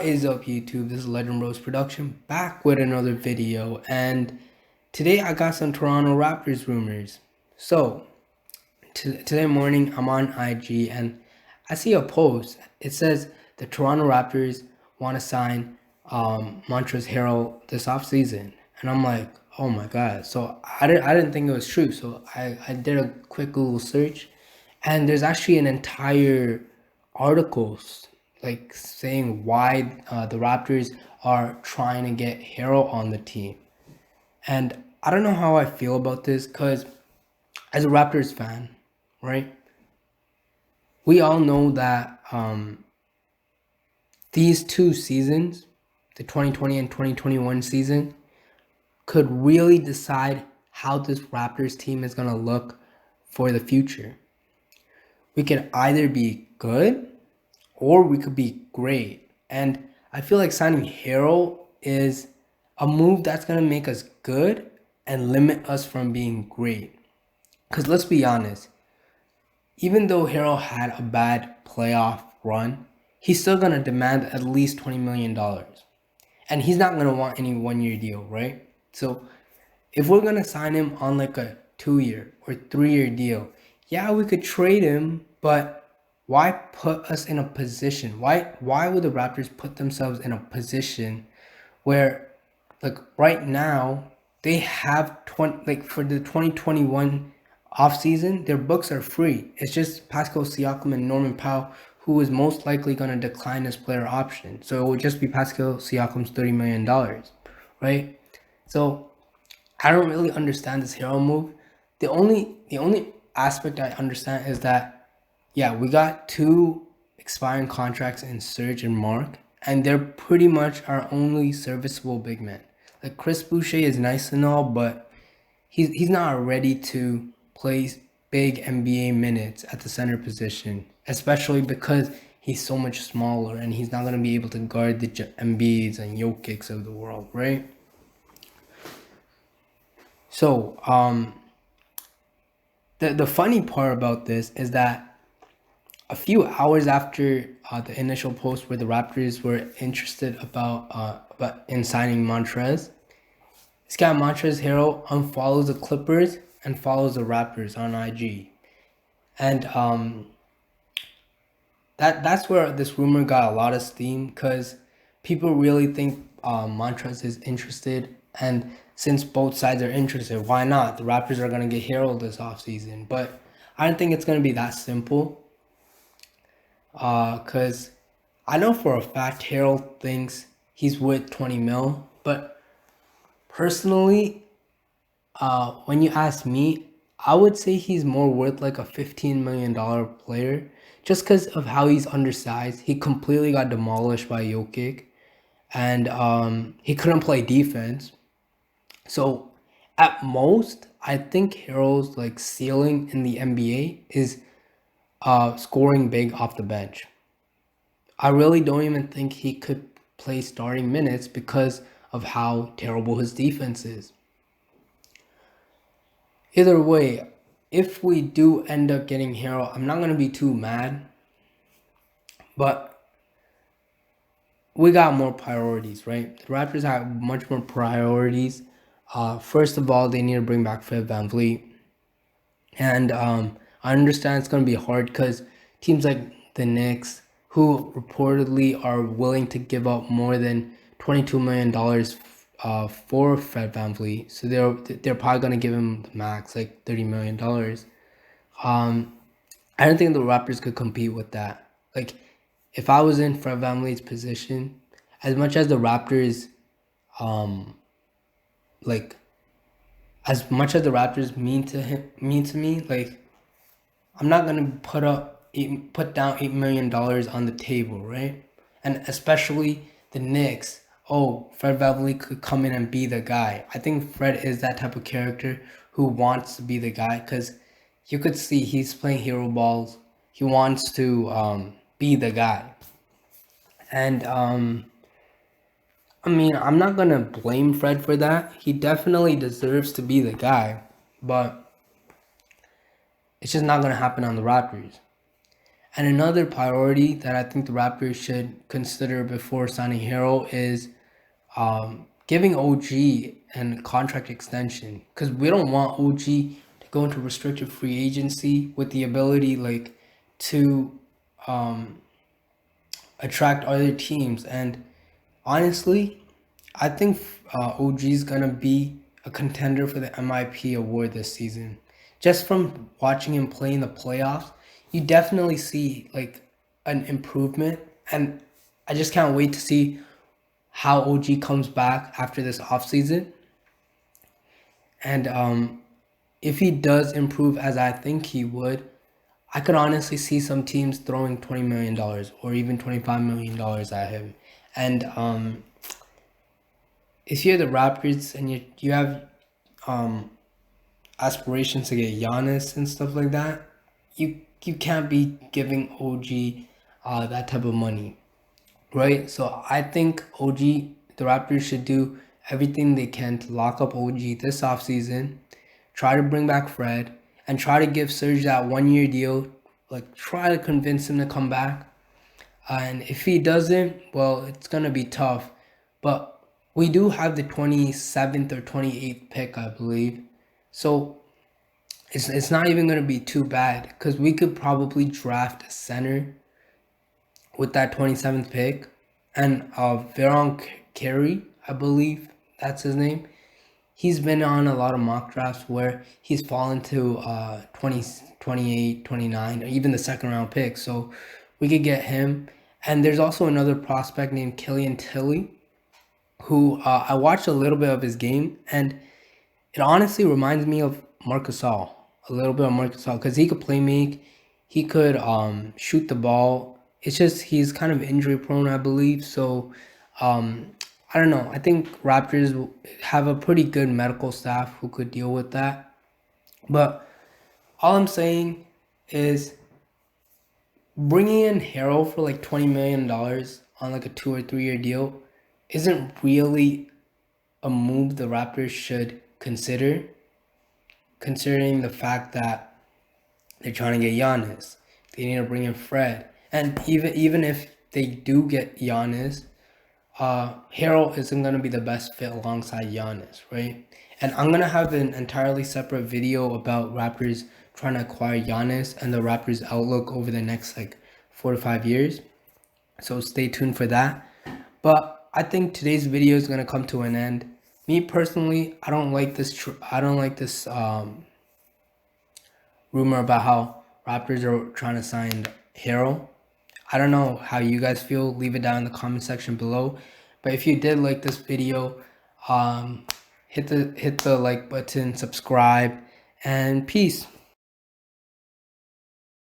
What is up, YouTube? This is Legend Rose Production back with another video, and today I got some Toronto Raptors rumors. So today morning I'm on IG and I see a post. It says the Toronto Raptors want to sign Montrezl Harrell this offseason, and I'm like, oh my god! So I didn't think it was true. So I did a quick Google search, and there's actually an entire article like saying why the Raptors are trying to get Harrell on the team. And I don't know how I feel about this because as a Raptors fan, right, we all know that these two seasons, the 2020 and 2021 season, could really decide how this Raptors team is going to look for the future. We could either be good or we could be great. And I feel like signing Harrell is a move that's going to make us good and limit us from being great. Because let's be honest, even though Harrell had a bad playoff run, he's still going to demand at least $20 million. And he's not going to want any one-year deal, right? So if we're going to sign him on like a 2-year or 3-year deal, yeah, we could trade him, but why put us in a position? Why would the Raptors put themselves in a position where, like, right now they have for the 2021 offseason, their books are free. It's just Pascal Siakam and Norman Powell who is most likely going to decline as player option. So it would just be Pascal Siakam's $30 million, right? So I don't really understand this hero move. The only aspect I understand is that, yeah, we got two expiring contracts in Serge and Mark, and they're pretty much our only serviceable big men. Like, Chris Boucher is nice and all, but he's not ready to play big NBA minutes at the center position, especially because he's so much smaller and he's not going to be able to guard the Embiids and Jokic's of the world, right? So, the funny part about this is that a few hours after the initial post where the Raptors were interested in signing Montrezl, this guy Montrezl Harrell unfollows the Clippers and follows the Raptors on IG, and that's where this rumor got a lot of steam because people really think Montrezl is interested, and since both sides are interested, why not? The Raptors are going to get Harrell this offseason, but I don't think it's going to be that simple because I know for a fact Harrell thinks he's worth 20 mil, but personally, when you ask me, I would say he's more worth like a $15 million player just because of how he's undersized. He completely got demolished by Jokic, and he couldn't play defense. So at most, I think Harrell's like ceiling in the NBA is scoring big off the bench. I really don't even think he could play starting minutes because of how terrible his defense is. Either way, if we do end up getting Harrell, I'm not going to be too mad. But we got more priorities, right? The Raptors have much more priorities. First of all, they need to bring back Fred VanVleet. And I understand it's going to be hard because teams like the Knicks, who reportedly are willing to give up more than $22 million for Fred VanVleet, so they're probably going to give him the max, like $30 million. I don't think the Raptors could compete with that. Like, if I was in Fred VanVleet's position, as much as the Raptors, like, as much as the Raptors mean to me, like, I'm not gonna put down $8 million on the table, right? And especially the Knicks. Oh, Fred VanVleet could come in and be the guy. I think Fred is that type of character who wants to be the guy because you could see he's playing hero balls. He wants to be the guy. And I mean, I'm not gonna blame Fred for that. He definitely deserves to be the guy, but it's just not gonna happen on the Raptors. And another priority that I think the Raptors should consider before signing Hero is giving OG and contract extension, because we don't want OG to go into restricted free agency with the ability to attract other teams. And honestly, I think OG is gonna be a contender for the MIP award this season. Just from watching him play in the playoffs, you definitely see an improvement, and I just can't wait to see how OG comes back after this offseason. And if he does improve as I think he would, I could honestly see some teams throwing $20 million or even $25 million at him. And if you're the Raptors and you have aspirations to get Giannis and stuff like that, you can't be giving OG that type of money, right? So I think the Raptors should do everything they can to lock up OG this offseason, try to bring back Fred, and try to give Serge that 1-year deal. Try to convince him to come back. And if he doesn't, well, it's going to be tough. But we do have the 27th or 28th pick, I believe. So it's not even going to be too bad, because we could probably draft a center with that 27th pick. And Veron Carey, I believe that's his name. He's been on a lot of mock drafts where he's fallen to 20, 28, 29, or even the second round pick. So we could get him. And there's also another prospect named Killian Tilly, who I watched a little bit of his game, and it honestly reminds me of Marc Gasol, a little bit of Marc Gasol, because he could play make, he could shoot the ball. It's just he's kind of injury prone, I believe. So I don't know. I think Raptors have a pretty good medical staff who could deal with that. But all I'm saying is bringing in Harrell for $20 million on a 2 or 3 year deal isn't really a move the Raptors should consider, considering the fact that they're trying to get Giannis. They need to bring in Fred. And even if they do get Giannis, Harrell isn't going to be the best fit alongside Giannis, right? And I'm going to have an entirely separate video about Raptors trying to acquire Giannis and the Raptors' outlook over the next 4 to 5 years. So stay tuned for that. But I think today's video is going to come to an end. Me personally, I don't like this rumor about how Raptors are trying to sign Harrell. I don't know how you guys feel. Leave it down in the comment section below. But if you did like this video, hit the like button, subscribe, and peace.